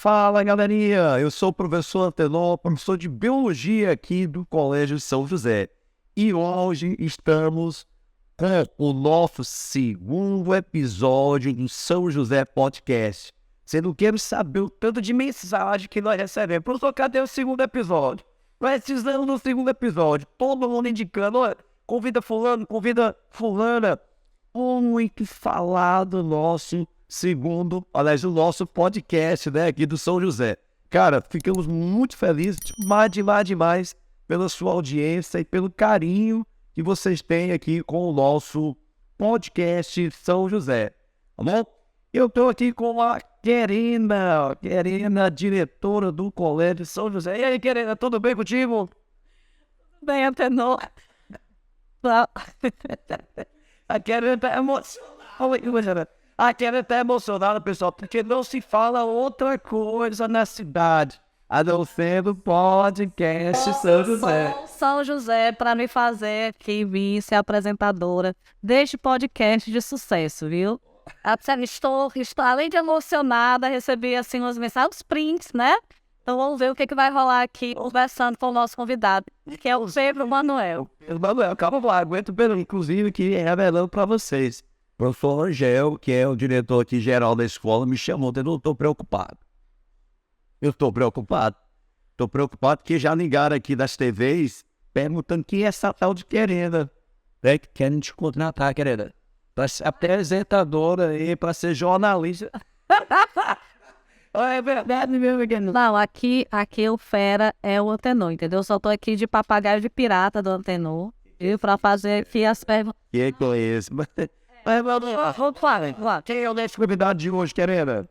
Fala, galerinha! Eu sou o professor Antenor, professor de Biologia aqui do Colégio São José. E hoje estamos com o nosso segundo episódio do São José Podcast. Você não quer saber o tanto de mensagem que nós recebemos. Professor, cadê o segundo episódio? Precisamos do segundo episódio. Todo mundo indicando, olha, convida fulano, convida fulana. Muito falado nosso segundo, aliás, o nosso podcast, né, aqui do São José. Cara, ficamos muito felizes, demais, pela sua audiência e pelo carinho que vocês têm aqui com o nosso podcast São José, tá bom? Eu tô aqui com a Querena, diretora do Colégio São José. E aí, Querena, tudo bem contigo? Bem, Antenor. A Querena tá emocionada. A Querena tá emocionada, pessoal, porque não se fala outra coisa na cidade, a não ser do podcast São José. São José para me fazer aqui vir ser apresentadora deste podcast de sucesso, viu? Estou além de emocionada, recebi assim umas mensagens, os prints, né? Então vamos ver o que vai rolar aqui conversando com o nosso convidado, que é o Pedro Manuel. Pedro Manuel, calma lá, aguento Pedro, inclusive, que revelando para vocês. O professor Angel, que é o diretor aqui geral da escola, me chamou, eu não estou preocupado. Eu estou preocupado. Estou preocupado porque já ligaram aqui das TVs perguntando quem é essa tal de Querena. Né? Que querem te contratar, Querena. Para ser apresentadora aí, para ser jornalista. É verdade mesmo, Querena. Não, aqui o fera é o Antenor, entendeu? Eu só tô aqui de papagaio de pirata do Antenor, viu? Para fazer aqui as perguntas. Que é isso? Quem é o nosso convidado de hoje, Querena?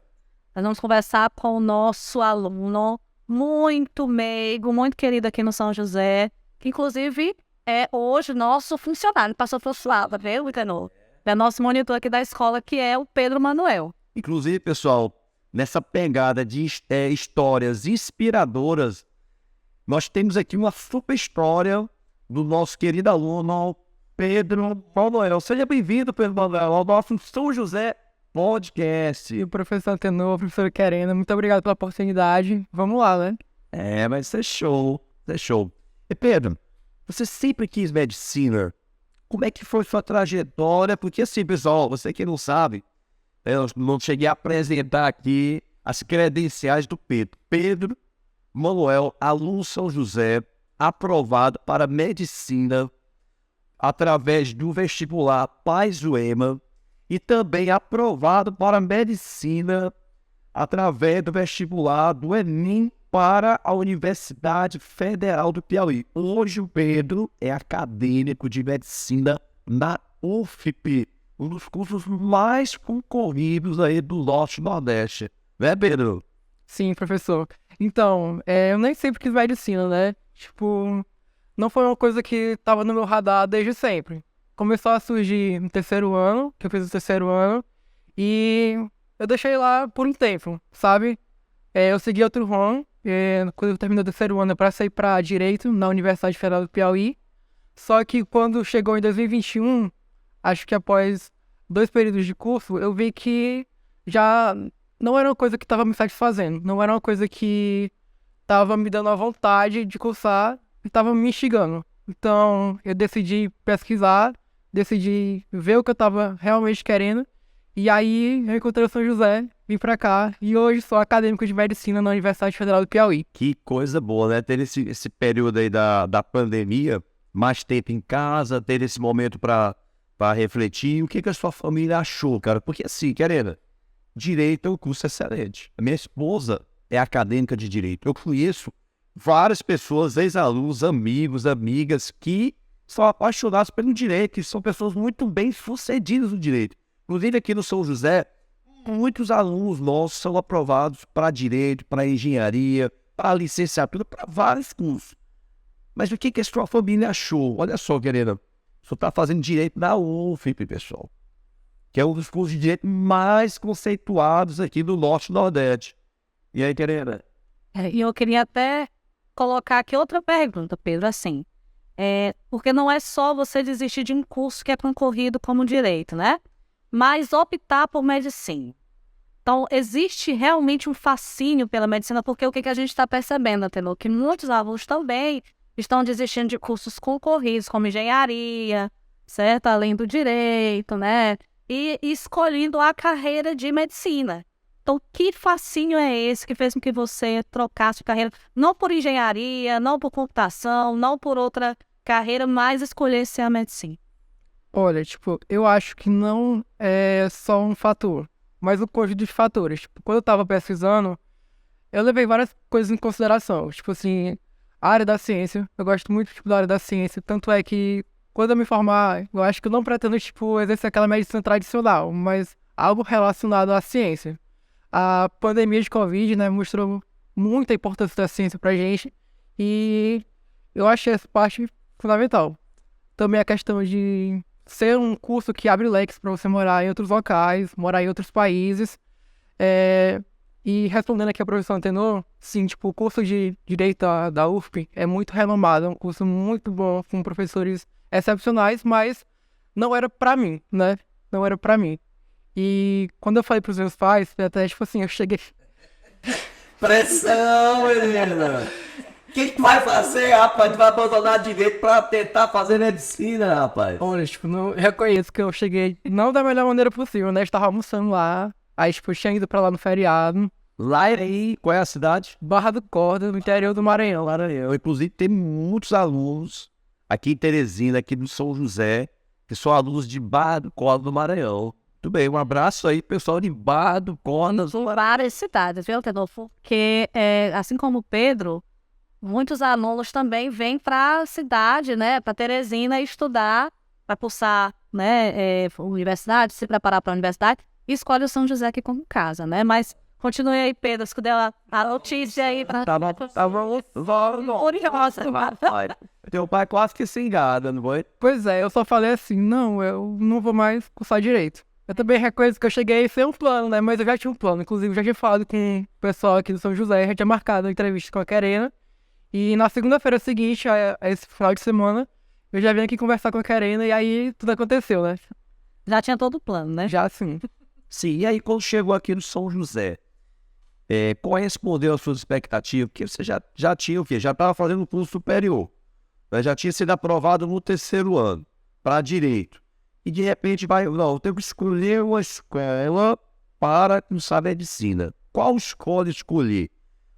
Nós vamos conversar com o nosso aluno, muito meigo, muito querido aqui no São José, que inclusive é hoje nosso funcionário, passou por Flávia, viu, Antenor? É nosso monitor aqui da escola, que é o Pedro Manuel. Inclusive, pessoal, nessa pegada de histórias inspiradoras, nós temos aqui uma super história do nosso querido aluno Pedro Manuel. Seja bem-vindo, Pedro Manuel, ao nosso São José Podcast. E o professor Antenor, professor Querena, muito obrigado pela oportunidade. Vamos lá, né? Vai ser show, E Pedro, você sempre quis medicina. Como é que foi sua trajetória? Porque assim, pessoal, você que não sabe, eu não cheguei a apresentar aqui as credenciais do Pedro. Pedro Manuel, aluno São José, aprovado para medicina através do vestibular Paz-UEMA e também aprovado para medicina através do vestibular do Enem para a Universidade Federal do Piauí. Hoje o Pedro é acadêmico de medicina na UFP, um dos cursos mais concorridos aí do Norte e Nordeste. Né, Pedro? Sim, professor. Então, eu nem sempre quis medicina, né? Tipo, não foi uma coisa que estava no meu radar desde sempre. Começou a surgir no terceiro ano, que eu fiz o terceiro ano, e eu deixei lá por um tempo, sabe? Eu segui outro rumo, quando eu terminei o terceiro ano, eu passei para Direito na Universidade Federal do Piauí. Só que quando chegou em 2021, acho que após 2 períodos de curso, eu vi que já não era uma coisa que estava me satisfazendo, não era uma coisa que estava me dando a vontade de cursar e estava me instigando. Então, eu decidi pesquisar, decidi ver o que eu estava realmente querendo, e aí eu encontrei o São José, vim pra cá, e hoje sou acadêmico de medicina na Universidade Federal do Piauí. Que coisa boa, né? Ter esse período aí da pandemia, mais tempo em casa, ter esse momento para refletir. O que a sua família achou, cara? Porque assim, Querena, Direito é um curso excelente. A minha esposa é acadêmica de Direito. Eu conheço várias pessoas, ex-alunos, amigos, amigas, que são apaixonados pelo Direito, e são pessoas muito bem sucedidas no Direito. Inclusive aqui no São José, muitos alunos nossos são aprovados para Direito, para Engenharia, para Licenciatura, para vários cursos. Mas o que a sua família achou? Olha só, Querena, você está fazendo Direito na UFP, pessoal, que é um dos cursos de Direito mais conceituados aqui do Norte e Nordeste. E aí, Querena? E eu queria até colocar aqui outra pergunta, Pedro, assim, porque não é só você desistir de um curso que é concorrido como Direito, né? Mas optar por medicina. Então, existe realmente um fascínio pela medicina, porque o que a gente está percebendo, Atenor? Que muitos alunos também estão desistindo de cursos concorridos, como engenharia, certo? Além do direito, né? E escolhendo a carreira de medicina. Então, que fascínio é esse que fez com que você trocasse carreira, não por engenharia, não por computação, não por outra carreira, mas escolhesse a medicina? Olha, tipo, eu acho que não é só um fator, mas o conjunto de fatores. Tipo, quando eu tava pesquisando, eu levei várias coisas em consideração. Tipo assim, a área da ciência, eu gosto muito, tipo, da área da ciência. Tanto é que, quando eu me formar, eu acho que eu não pretendo, tipo, exercer aquela medicina tradicional, mas algo relacionado à ciência. A pandemia de Covid, né, mostrou muita importância da ciência pra gente e eu achei essa parte fundamental. Também a questão de ser um curso que abre leques para você morar em outros locais, morar em outros países. E respondendo aqui a professora Antenor, sim, tipo, o curso de Direito da UFP é muito renomado, é um curso muito bom, com professores excepcionais, mas não era pra mim, né? Não era pra mim. E quando eu falei pros meus pais, foi até tipo assim, eu cheguei... Pressão, menina! O que tu vai fazer, rapaz? Tu vai abandonar direito pra tentar fazer medicina, rapaz? Olha, tipo, não, eu reconheço que eu cheguei não da melhor maneira possível, né? Eu estava almoçando lá, aí, tipo, eu tinha ido pra lá no feriado, Lá aí, qual é a cidade? Barra do Corda, no interior do Maranhão. Maranhão. Inclusive, tem muitos alunos aqui em Teresina, aqui no São José, que são alunos de Barra do Corda do Maranhão. Muito bem, um abraço aí, pessoal de Barra do Corda. Várias cidades, viu, Atenor? Porque, assim como o Pedro, muitos alunos também vêm para a cidade, né, para Teresina estudar, para cursar, né, universidade, se preparar para a universidade, e escolhe o São José aqui como casa, né? Mas continue aí, Pedro, se der a notícia aí para... Tá bom. Curiosa. Teu pai quase que se engana, não foi? Pois é, eu só falei assim, não, eu não vou mais cursar direito. Eu também reconheço que eu cheguei sem um plano, né? Mas eu já tinha um plano. Inclusive, eu já tinha falado com o pessoal aqui do São José, já tinha marcado uma entrevista com a Querena. E na segunda-feira seguinte, a esse final de semana, eu já vim aqui conversar com a Querena e aí tudo aconteceu, né? Já tinha todo o plano, né? Já assim. Sim, e aí quando chegou aqui no São José, correspondeu às suas expectativas? Porque você já tinha o quê? Já estava fazendo o curso superior, né? Já tinha sido aprovado no terceiro ano, para direito. E de repente não, eu tenho que escolher uma escola para cursar medicina. Qual escola escolher?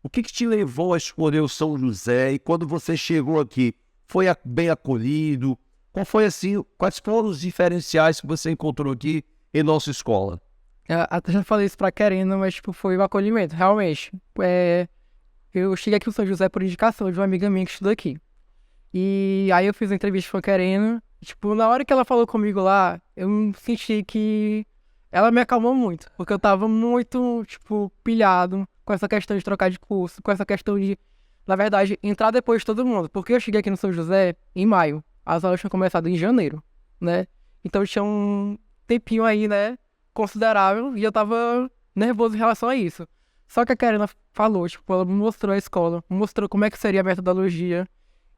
O que te levou a escolher o São José? E quando você chegou aqui, foi bem acolhido? Quais foram os diferenciais que você encontrou aqui em nossa escola? Até já falei isso pra Querena, mas tipo, foi o acolhimento, realmente. Eu cheguei aqui no São José por indicação de uma amiga minha que estudou aqui. E aí eu fiz uma entrevista com a Querena. Tipo, na hora que ela falou comigo lá, eu senti que ela me acalmou muito. Porque eu tava muito, tipo, pilhado com essa questão de trocar de curso, com essa questão de, na verdade, entrar depois de todo mundo. Porque eu cheguei aqui no São José em maio. As aulas tinham começado em janeiro, né? Então tinha um tempinho aí, né, considerável, e eu tava nervoso em relação a isso. Só que a Karina falou, tipo, ela me mostrou a escola, me mostrou como é que seria a metodologia,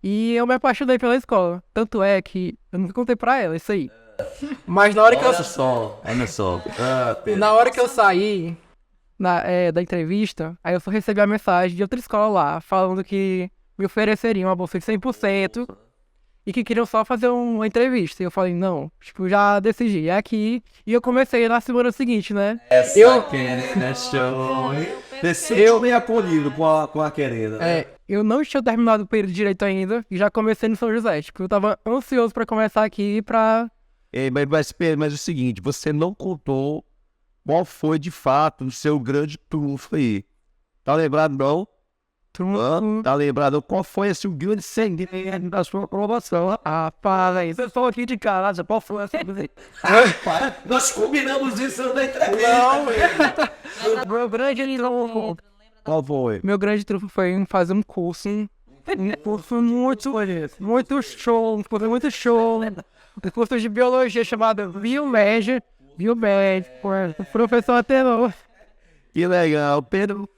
e eu me apaixonei pela escola. Tanto é que eu nunca contei pra ela isso aí. Mas na hora que Olha só. na hora que eu saí da entrevista, aí eu só recebi a mensagem de outra escola lá, falando que me ofereceriam uma bolsa de 100% e que queriam só fazer uma entrevista. E eu falei, não, tipo, já decidi, é aqui. E eu comecei na semana seguinte, né? Querida show. Eu bem acolhido com a Querida. Eu não tinha terminado o período de direito ainda e já comecei no São José. Tipo, eu tava ansioso pra começar aqui pra... Mas é o seguinte, você não contou qual foi de fato o seu grande trunfo aí. Tá lembrado, não? Tá lembrado? Qual foi esse o grande segredo da sua aprovação? Fala aí. Vocês estão aqui de casa, qual foi essa coisa? Nós combinamos isso na entrevista. Meu grande trunfo... Qual foi? Meu grande trunfo foi em fazer um curso. Um curso muito show. Um curso muito show. Um curso de biologia chamado Biomed. Professor Atenor. Que legal. Pedro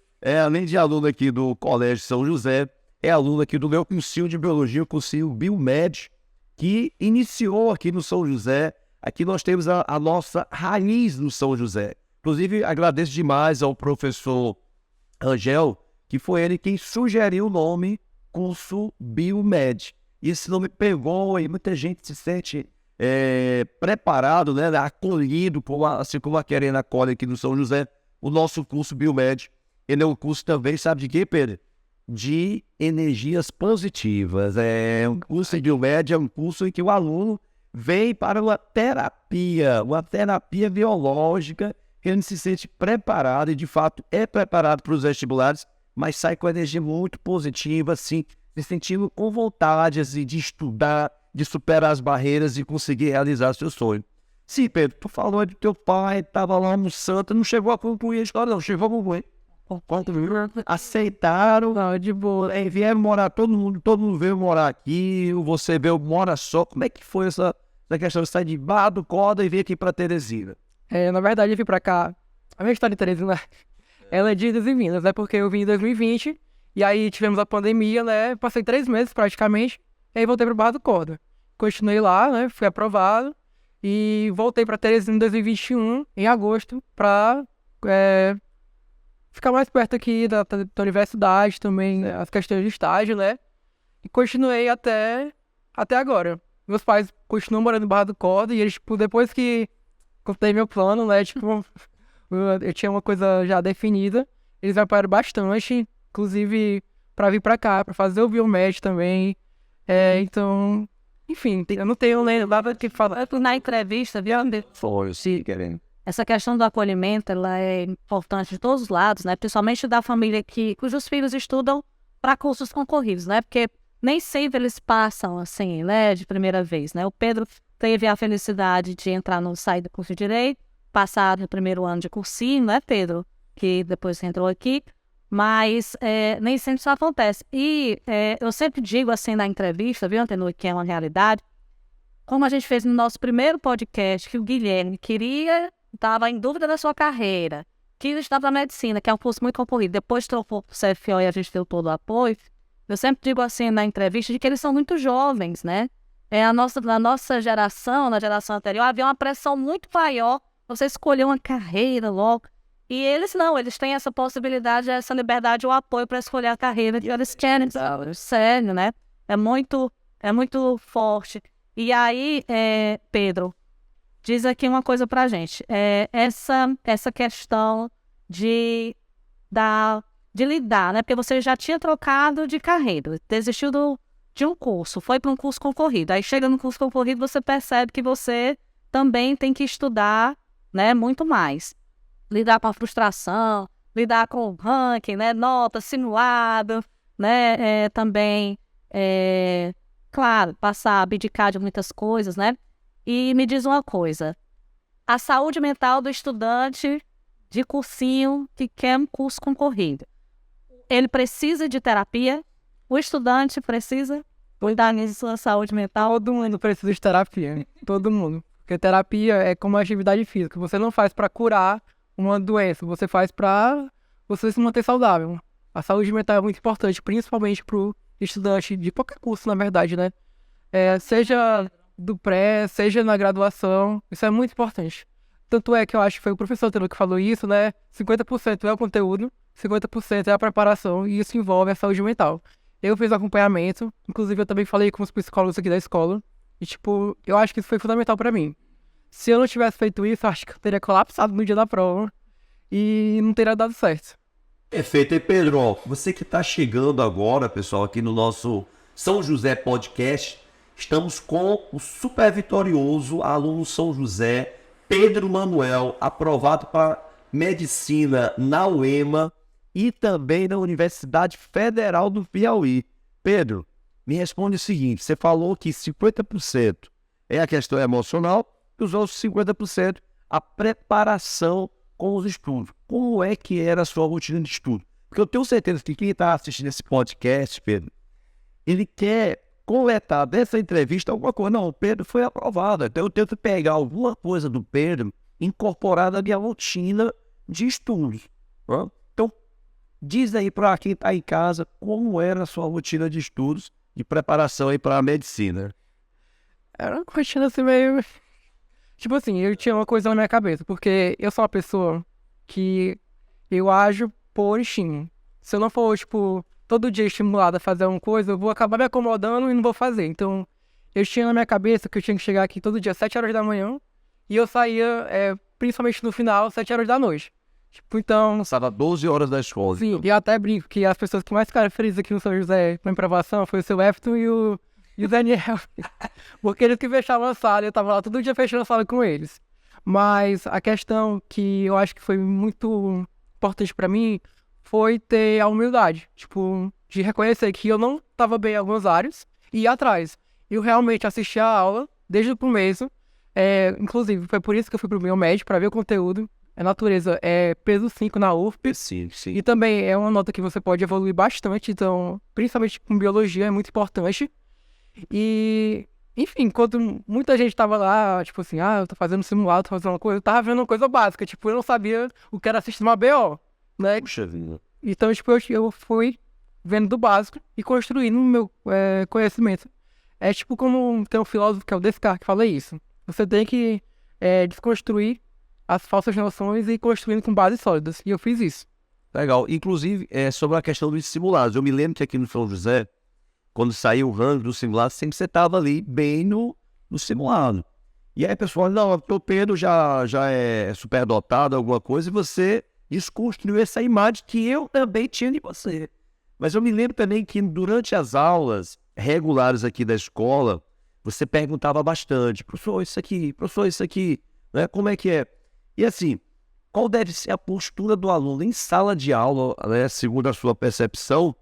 além de aluno aqui do Colégio São José, é aluno aqui do meu cursinho de biologia, o cursinho Biomed, que iniciou aqui no São José. Aqui nós temos a nossa raiz no São José. Inclusive, agradeço demais ao professor Angel, que foi ele quem sugeriu o nome curso Biomed. E esse nome pegou e muita gente se sente preparado, né, acolhido, assim como a Querena acolhe aqui no São José, o nosso curso Biomed. Ele é um curso também, sabe de quê, Pedro? De energias positivas. Um curso de Biomed é um curso em que o aluno vem para uma terapia biológica, ele se sente preparado e, de fato, é preparado para os vestibulares, mas sai com energia muito positiva, assim, se sentindo com vontade assim, de estudar, de superar as barreiras e conseguir realizar seu sonho. Sim, Pedro, tu falou do teu pai, estava lá no Santa, não chegou a concluir a história, não, chegou a concluir. Aceitaram, Não, de boa. vieram morar, todo mundo veio morar aqui, você veio, mora só. Como é que foi essa questão de sair de Barra do Corda e vir aqui para Teresina? Na verdade, eu vim pra cá. A minha história de Teresina, ela é de idas e vindas, né? Porque eu vim em 2020, e aí tivemos a pandemia, né? Passei 3 meses praticamente, e aí voltei pro Barra do Corda. Continuei lá, né? Fui aprovado, e voltei pra Teresina em 2021, em agosto, pra ficar mais perto aqui da universidade também, né? As questões de estágio, né? E continuei até agora. Meus pais continuam morando em Barra do Corda, e eles, tipo, depois que contei meu plano, né, tipo, eu tinha uma coisa já definida, eles me apoiaram bastante, inclusive pra vir pra cá, pra fazer o Biomed também, então, enfim, eu não tenho nada que falar. Na entrevista, viu, Foi, sim, querendo. essa questão do acolhimento, ela é importante de todos os lados, né? Principalmente da família cujos filhos estudam para cursos concorridos, né? Porque nem sempre eles passam assim, né, de primeira vez, né? O Pedro teve a felicidade de sair do curso de Direito, passar no primeiro ano de cursinho, né, Pedro? Que depois entrou aqui, mas nem sempre isso acontece. E eu sempre digo assim na entrevista, viu, Antenor, que é uma realidade, como a gente fez no nosso primeiro podcast, que o Guilherme estava em dúvida da sua carreira, quis estudar para medicina, que é um curso muito concorrido, depois trocou para o CFO e a gente deu todo o apoio. Eu sempre digo assim na entrevista de que eles são muito jovens, né? Na nossa geração, na geração anterior, havia uma pressão muito maior você escolher uma carreira logo. E eles não, eles têm essa possibilidade, essa liberdade, o apoio para escolher a carreira que eles querem. Sério, né? É muito forte. E aí, Pedro, diz aqui uma coisa pra gente. Essa questão de lidar, né? Porque você já tinha trocado de carreira, desistiu de um curso, foi para um curso concorrido. Aí chega no curso concorrido, você percebe que você também tem que estudar, né, muito mais. Lidar com a frustração, lidar com o ranking, né, nota, simulado, né, também, claro, abdicar de muitas coisas, né? E me diz uma coisa, a saúde mental do estudante de cursinho que quer um curso concorrido, ele precisa de terapia? O estudante precisa cuidar nisso, sua saúde mental? Todo mundo precisa de terapia, todo mundo. Porque terapia é como uma atividade física. Você não faz pra curar uma doença, você faz pra você se manter saudável. A saúde mental é muito importante, principalmente pro estudante de qualquer curso, na verdade, né? Seja do pré, seja na graduação, isso é muito importante. Tanto é que eu acho que foi o professor Telo que falou isso, né? 50% é o conteúdo, 50% é a preparação, e isso envolve a saúde mental. Eu fiz acompanhamento, inclusive eu também falei com os psicólogos aqui da escola, e tipo, eu acho que isso foi fundamental pra mim. Se eu não tivesse feito isso, eu acho que eu teria colapsado no dia da prova e não teria dado certo. Perfeito. E Pedro, ó, você que está chegando agora, pessoal, aqui no nosso São José Podcast, estamos com o super vitorioso aluno São José, Pedro Manuel, aprovado para Medicina na UEMA e também na Universidade Federal do Piauí. Pedro, me responde o seguinte, você falou que 50% é a questão emocional e os outros 50% a preparação com os estudos. Como é que era a sua rotina de estudo? Porque eu tenho certeza que quem está assistindo esse podcast, Pedro, ele quer coletar dessa entrevista alguma coisa. Não, o Pedro foi aprovado, então eu tento pegar alguma coisa do Pedro incorporada na minha rotina de estudos. Né? Então, diz aí para quem está em casa como era a sua rotina de estudos, de preparação aí para a medicina. Era uma rotina assim meio... Tipo assim, eu tinha uma coisa na minha cabeça, porque eu sou uma pessoa que eu ajo por instinto. Se eu não for, tipo, todo dia estimulado a fazer alguma coisa, eu vou acabar me acomodando e não vou fazer. Então, eu tinha na minha cabeça que eu tinha que chegar aqui todo dia às 7 horas da manhã e eu saía, principalmente no final, 7 horas da noite. Tipo, então... Passava 12 horas da escola. Sim, e eu até brinco que as pessoas que mais ficaram felizes aqui no São José com a aprovação foi o seu Everton e o Daniel. Porque eles que fechavam a sala, eu tava lá todo dia fechando a sala com eles. Mas a questão que eu acho que foi muito importante pra mim foi ter a humildade, tipo, de reconhecer que eu não tava bem em algumas áreas e ir atrás. Eu realmente assisti a aula desde o começo, inclusive foi por isso que eu fui pro Biomed, pra ver o conteúdo. A natureza é peso 5 na UFP. Sim, sim. E também é uma nota que você pode evoluir bastante, então, principalmente com biologia, é muito importante. E, enfim, enquanto muita gente tava lá, tipo assim, eu tô fazendo simulado, tô fazendo uma coisa, eu tava vendo uma coisa básica, tipo, eu não sabia o que era sistema BO, né? Puxa vida. Então, tipo, eu fui vendo do básico e construindo o meu conhecimento. É tipo como tem um filósofo que é o Descartes que fala isso. Você tem que desconstruir as falsas noções e construindo com bases sólidas. E eu fiz isso. Legal. Inclusive, sobre a questão dos simulados. Eu me lembro que aqui no São José, quando saiu o ranking do simulado, sempre você estava ali bem no simulado. E aí, pessoal, não, o Pedro já é superdotado, alguma coisa, e você desconstruiu essa imagem que eu também tinha de você. Mas eu me lembro também que durante as aulas regulares aqui da escola, você perguntava bastante, professor, isso aqui, né? Como é que é? E assim, qual deve ser a postura do aluno em sala de aula, né, segundo a sua percepção,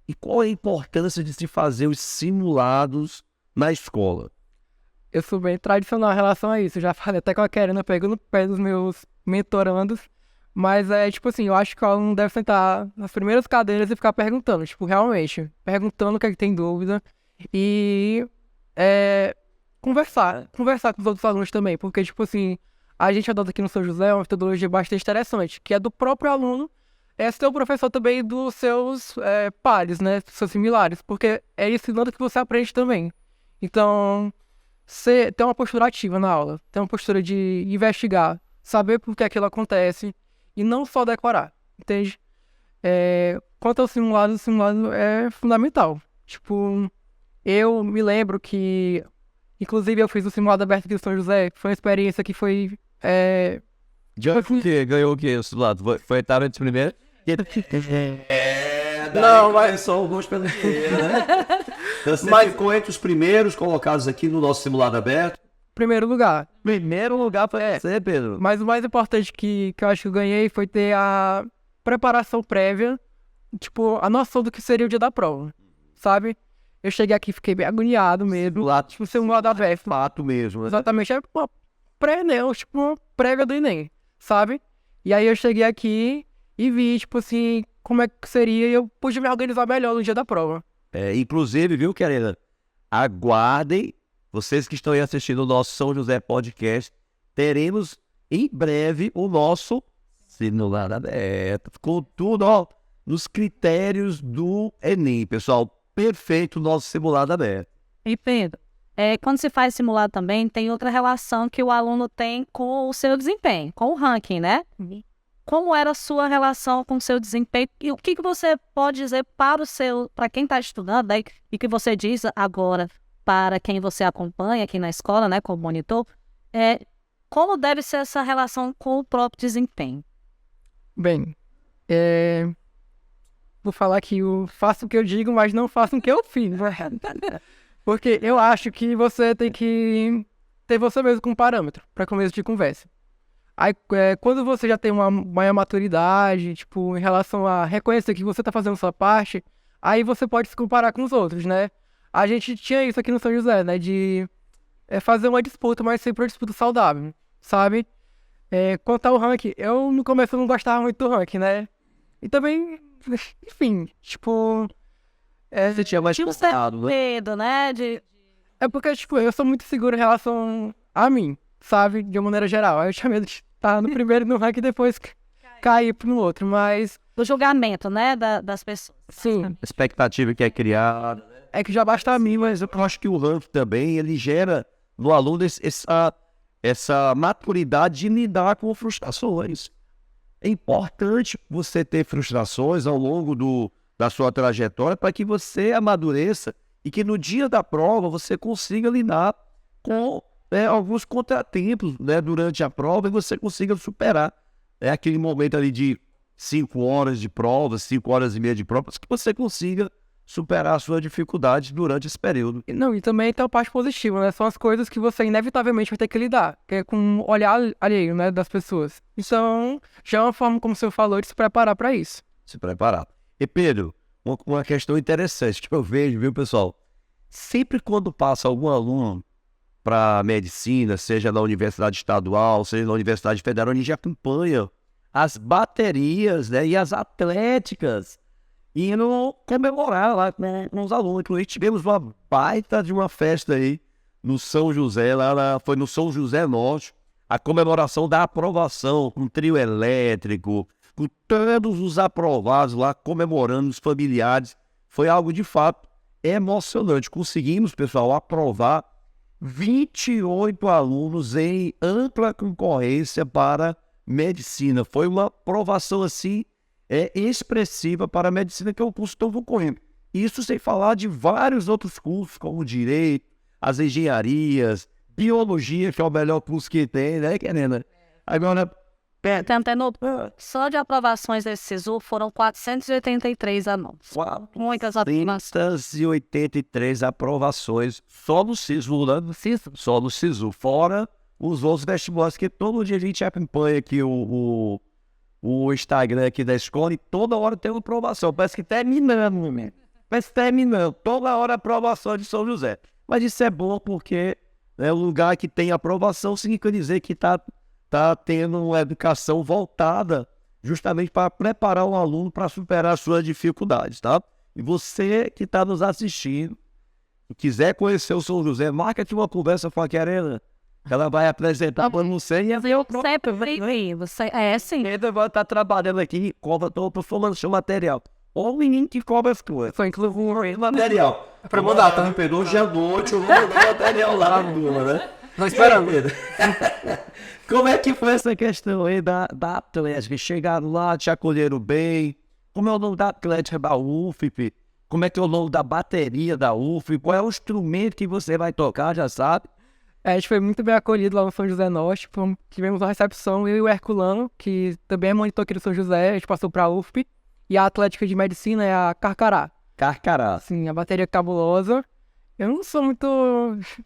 e qual é a importância de se fazer os simulados na escola? Eu sou bem tradicional em relação a isso. Eu já falei até com a Karina, pegando no pé dos meus mentorandos. Mas tipo assim, eu acho que o aluno deve sentar nas primeiras cadeiras e ficar perguntando, tipo, realmente, perguntando o que é que tem dúvida. E conversar com os outros alunos também, porque, tipo assim, a gente adota aqui no São José uma metodologia bastante interessante, que é do próprio aluno, ser o professor também dos seus pares, né, dos seus similares, porque é ensinando que você aprende também. Então, você tem uma postura ativa na aula, tem uma postura de investigar, saber por que aquilo acontece e não só decorar, entende? Quanto ao simulado, o simulado é fundamental. Tipo, eu me lembro que, inclusive, eu fiz o simulado aberto aqui do São José, foi uma experiência que foi... Ganhou o quê? O simulado? Foi etapa de primeiro? Não, mas são alguns pelo inteiro, né? Mas ficou entre os primeiros colocados aqui no nosso simulado aberto. Primeiro lugar. Primeiro lugar para você, Pedro. Mas o mais importante que eu acho que eu ganhei foi ter a preparação prévia, tipo, a noção do que seria o dia da prova, sabe? Eu cheguei aqui e fiquei bem agoniado mesmo. Lá, Tipo, simulado aberto. fato mesmo, né? Exatamente, é uma tipo, uma prévia do Enem, sabe? E aí eu cheguei aqui e vi, tipo assim, como é que seria e eu pude me organizar melhor no dia da prova. Inclusive, viu, Karina? Aguardem, vocês que estão aí assistindo o nosso São José Podcast, teremos em breve o nosso simulado aberto, com tudo, ó, nos critérios do Enem, pessoal. Perfeito o nosso simulado aberto. E Pedro, quando se faz simulado também, tem outra relação que o aluno tem com o seu desempenho, com o ranking, né? Como era a sua relação com o seu desempenho e o que você pode dizer para quem está estudando, né? E que você diz agora para quem você acompanha aqui na escola, né, como monitor, como deve ser essa relação com o próprio desempenho? Bem, vou falar que eu faço o que eu digo, mas não faço o que eu fiz, né? Porque eu acho que você tem que ter você mesmo como parâmetro para começo de conversa. Aí, quando você já tem uma maior maturidade, tipo, em relação a reconhecer que você tá fazendo sua parte, aí você pode se comparar com os outros, né? A gente tinha isso aqui no São José, né? De fazer uma disputa, mas sempre uma disputa saudável, sabe? Quanto ao ranking, eu no começo não gostava muito do ranking, né? E também, enfim, tipo... Você tinha mais contato, né? Medo, né? É porque, tipo, eu sou muito seguro em relação a mim, sabe? De uma maneira geral. Aí eu tinha medo de estar no primeiro no ranking e depois cair pro outro, mas... Do julgamento, né? Das pessoas. Sim. A expectativa que é criada. É que já basta a mim, mas Eu acho que o ranking também, ele gera no aluno essa maturidade de lidar com frustrações. é importante você ter frustrações ao longo da sua trajetória para que você amadureça e que no dia da prova você consiga lidar com alguns contratempos, né, durante a prova e você consiga superar aquele momento ali de 5 horas de prova, 5 horas e meia de prova, que você consiga superar a sua dificuldade durante esse período. Não, e também tem a parte positiva, né? São as coisas que você inevitavelmente vai ter que lidar, que é com o olhar alheio, né, das pessoas. Então, já é uma forma, como o senhor falou, de se preparar para isso. Se preparar. E Pedro, uma questão interessante que eu vejo, viu, pessoal? Sempre quando passa algum aluno para medicina, seja na universidade estadual, seja na universidade federal, a gente acompanha as baterias, né, e as atléticas indo comemorar lá com os alunos. Inclusive, tivemos uma baita de uma festa aí no São José, foi no São José Norte, a comemoração da aprovação, com trio elétrico, com todos os aprovados lá comemorando os familiares. Foi algo de fato emocionante. Conseguimos, pessoal, aprovar 28 alunos em ampla concorrência para medicina. Foi uma aprovação assim expressiva para a medicina, que é o curso que eu vou correndo. Isso sem falar de vários outros cursos, como direito, as engenharias, biologia, que é o melhor curso que tem, né, Kenena? Agora, Antenor, só de aprovações desse SISU foram 483 alunos. Muitas aprovações. 483 aprovações só no SISU, né? Só no SISU, fora os outros vestibulares, que todo dia a gente acompanha aqui o Instagram aqui da escola e toda hora tem uma aprovação. Parece que terminando, meu amigo. Parece que terminando. Toda hora aprovação de São José. Mas isso é bom porque o lugar que tem aprovação significa dizer que está tendo uma educação voltada justamente para preparar o aluno para superar as suas dificuldades, tá? E você que está nos assistindo, se quiser conhecer o São José, marca aqui uma conversa com a Querena. Ela vai apresentar para você e Eu sempre vi, sim. Ele vai estar trabalhando aqui e cobra, estou formando seu material. Ou o menino que cobra as coisas. Foi inclusive Material. Pra mandar, tá? Pedro, hoje à noite eu vou mandar material lá na turma, né? Tô esperando. Como é que foi essa questão aí da atlética? Chegaram lá, te acolheram bem? Como é o nome da atlética da UFP? Como é que é o nome da bateria da UFP? Qual é o instrumento que você vai tocar, já sabe? A gente foi muito bem acolhido lá no São José Norte. Tivemos uma recepção, eu e o Herculano, que também é monitor aqui do São José. A gente passou pra UFP. E a atlética de medicina é a Carcará. Carcará. Sim, a bateria cabulosa. Eu não sou muito...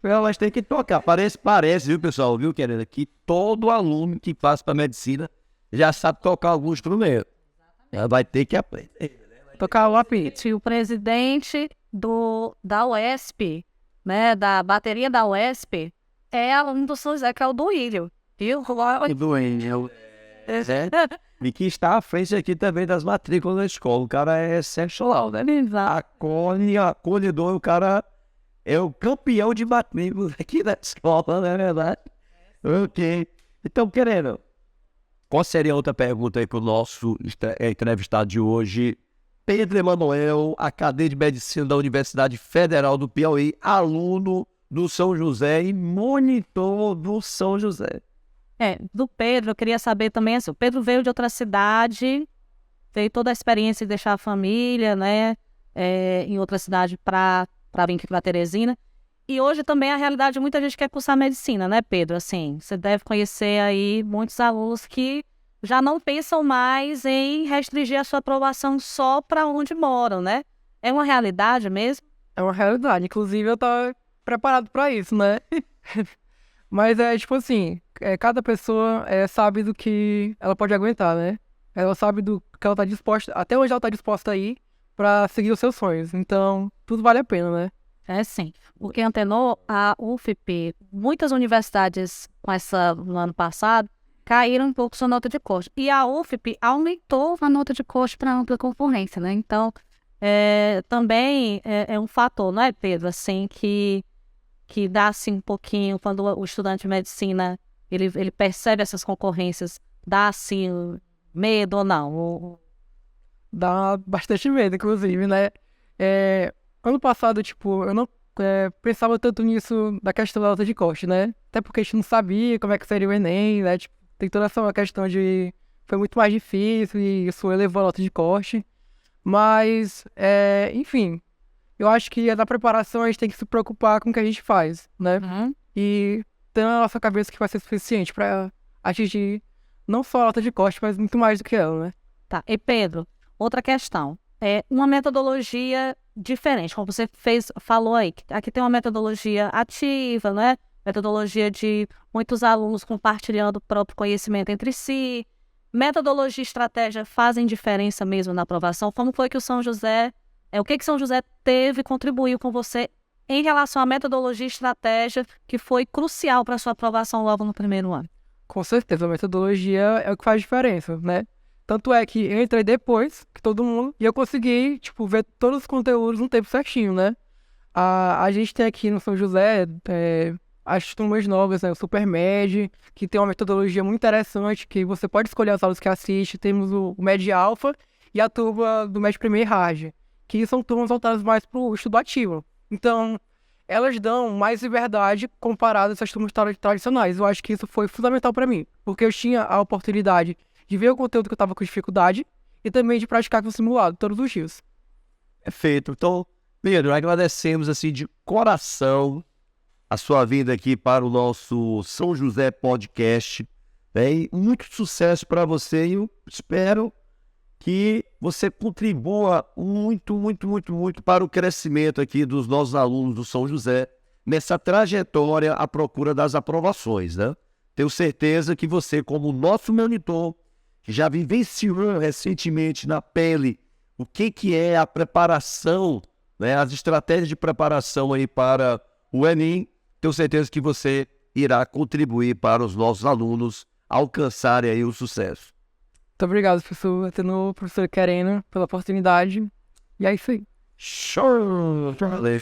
Elas têm que tocar. Parece, viu, pessoal? Viu, querida? Que todo aluno que passa para medicina já sabe tocar algum instrumento. Ela vai ter que aprender. Tocar o apito. E o presidente da UESP, né, da bateria da UESP, é aluno do São José, que é o Duílio. Viu? E que está à frente aqui também das matrículas da escola. O cara é excepcional, né? Acolhedor, o cara é o campeão de matrículas aqui da escola, não é verdade? Ok. Então, querendo, qual seria a outra pergunta aí para o nosso entrevistado de hoje? Pedro Emanuel, acadêmico de medicina da Universidade Federal do Piauí, aluno do São José e monitor do São José. Do Pedro, eu queria saber também, assim, o Pedro veio de outra cidade, veio toda a experiência de deixar a família, né, em outra cidade para vir aqui para Teresina. E hoje também a realidade de muita gente quer cursar medicina, né, Pedro? Assim, você deve conhecer aí muitos alunos que já não pensam mais em restringir a sua aprovação só para onde moram, né? É uma realidade mesmo? É uma realidade. Inclusive, eu tô preparado para isso, né? Mas tipo assim, cada pessoa sabe do que ela pode aguentar, né? Ela sabe do que ela tá disposta, até onde ela tá disposta a ir pra seguir os seus sonhos. Então, tudo vale a pena, né? Sim. Porque, Antenor, a UFP, muitas universidades no ano passado, caíram um pouco sua nota de corte. E a UFP aumentou a nota de corte para ampla concorrência, né? Então, também é um fator, não é, Pedro? Assim, que dá assim um pouquinho, quando o estudante de medicina ele percebe essas concorrências, dá assim medo ou não? Dá bastante medo, inclusive, né? Ano passado, tipo, eu não pensava tanto nisso da questão da nota de corte, né? Até porque a gente não sabia como é que seria o Enem, né? Tipo, tem toda essa questão de foi muito mais difícil e isso elevou a nota de corte. Mas, enfim, eu acho que na preparação a gente tem que se preocupar com o que a gente faz, né? E ter na nossa cabeça que vai ser suficiente para atingir não só a nota de corte, mas muito mais do que ela, né? Tá. E Pedro, outra questão. É uma metodologia diferente, como você falou aí. Aqui tem uma metodologia ativa, né? Metodologia de muitos alunos compartilhando o próprio conhecimento entre si. Metodologia e estratégia fazem diferença mesmo na aprovação? Como foi que o São José, o que São José contribuiu com você em relação à metodologia e estratégia que foi crucial para a sua aprovação logo no primeiro ano? Com certeza, a metodologia é o que faz diferença, né? Tanto é que eu entrei depois que todo mundo e eu consegui, ver todos os conteúdos no tempo certinho, né? A gente tem aqui no São José as turmas novas, né? O Supermed, que tem uma metodologia muito interessante, que você pode escolher as aulas que assiste. Temos o Med Alpha e a turma do Med Premier Hard, que são turmas voltadas mais para o estudo ativo. Então, elas dão mais liberdade comparado a essas turmas tradicionais. Eu acho que isso foi fundamental para mim, porque eu tinha a oportunidade de ver o conteúdo que eu estava com dificuldade e também de praticar com o simulado todos os dias. Perfeito. Então, Pedro, agradecemos assim de coração a sua vinda aqui para o nosso São José Podcast. E muito sucesso para você e eu espero que você contribua muito, muito, muito, muito para o crescimento aqui dos nossos alunos do São José nessa trajetória à procura das aprovações, né? Tenho certeza que você, como nosso monitor, que já vivenciou recentemente na pele o que é a preparação, né, as estratégias de preparação aí para o Enem, tenho certeza que você irá contribuir para os nossos alunos alcançarem aí o sucesso. Muito obrigado, professor Querendo, pela oportunidade. E é isso aí. Show! Valeu!